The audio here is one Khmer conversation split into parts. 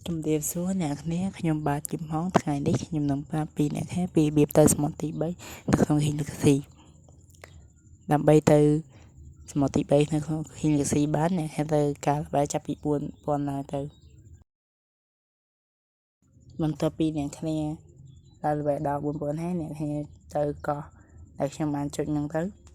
ជំរាបសួរអ្នកនាងខ្ញុំបាទគឹមហងថ្ងៃនេះខ្ញុំនឹងប្រាប់ពីអ្នកនាងពីរបៀបទៅសមុទ្រទី3នៅក្នុង King Legacy ដើម្បីទៅសមុទ្រទី3នៅក្នុង King Legacy បានអ្នកនាងត្រូវការល្បែងចាប់ពី4000ឡើងទៅបន្ទាប់ពីអ្នកនាងដល់ល្បែងដល់4000ហើយអ្នកនាងទៅកោះដែលខ្ញុំបានចុចនឹងទៅ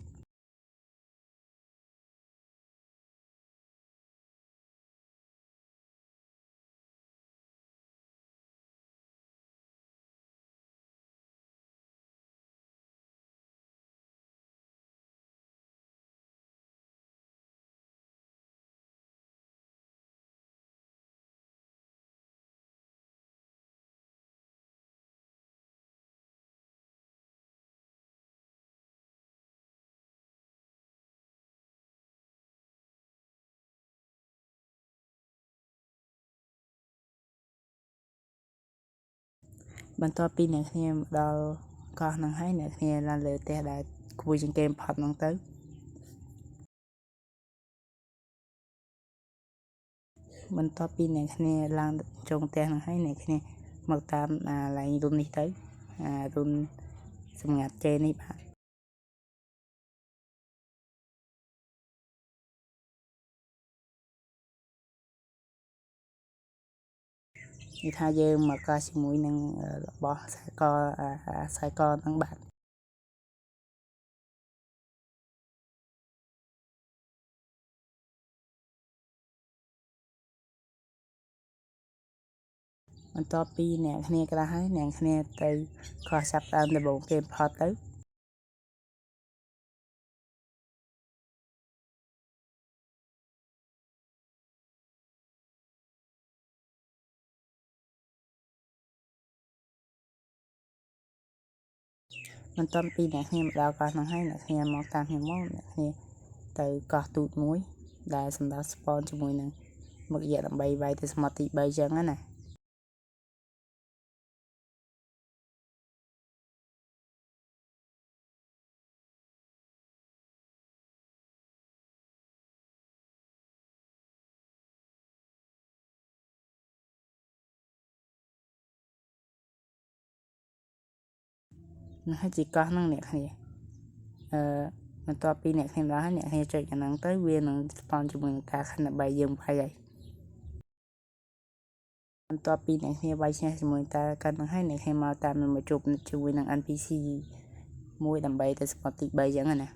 បន្ទាប់ពីអ្នកនាងដល់កោះនឹងហើយអ្នកនាងឡើងលើផ្ទះដែលគួរជាងគេបំផុតហ្នឹងទៅបន្ទាប់ពីអ្នកនាងឡើងចុងផ្ទះនឹងហើយអ្នកនាងមកតាមឡើងរុននេះទៅរុនសម្ងាត់ជេនេះបាទនិយាយថាយើងមកកោះជាមួយនឹងរបស់ខ្សែកហ្នឹងបាទបន្ទាប់ពីអ្នកគ្នាក្រាស់ហើយអ្នកគ្នាទៅខុសចាប់ដើមដំបូងគេផុតទៅបន្ទាប់ពីអ្នកគ្នាមកដល់កោះហ្នឹងហើយអ្នកគ្នាមកតាមខ្ញុំមកអ្នកគ្នាទៅកោះទូតមួយដែលសម្រាប់ spawn ជាមួយនឹងមករយៈដើម្បីវាយទៅសមុទ្រទី3ចឹងណាហើយជាកោះហ្នឹងអ្នកគ្នាបន្ទាប់ពីអ្នកគ្នាដល់ហើយអ្នកគ្នាចុចអាហ្នឹងទៅវានឹង spawn ជាមួយនឹងការខណ្ឌដើម្បីយើងវាយហើយបន្ទាប់ពីអ្នកគ្នាវាយឈ្នះជាមួយតាកាន់ហ្នឹងហើយអ្នកគ្នាមកតាមមកជួបជាមួយនឹង NPC មួយដើម្បីទៅសមុទ្រទី3ចឹងណា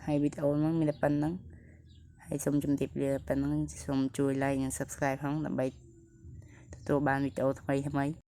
ហើយវីដេអូហ្នឹងមានតែប៉ុណ្្នឹងហើយសូមជម្រាបលាប៉ុណ្្នឹងសូមជួយ like និង subscribe ផងដើម្បីទទួលបានវីដេអូថ្មី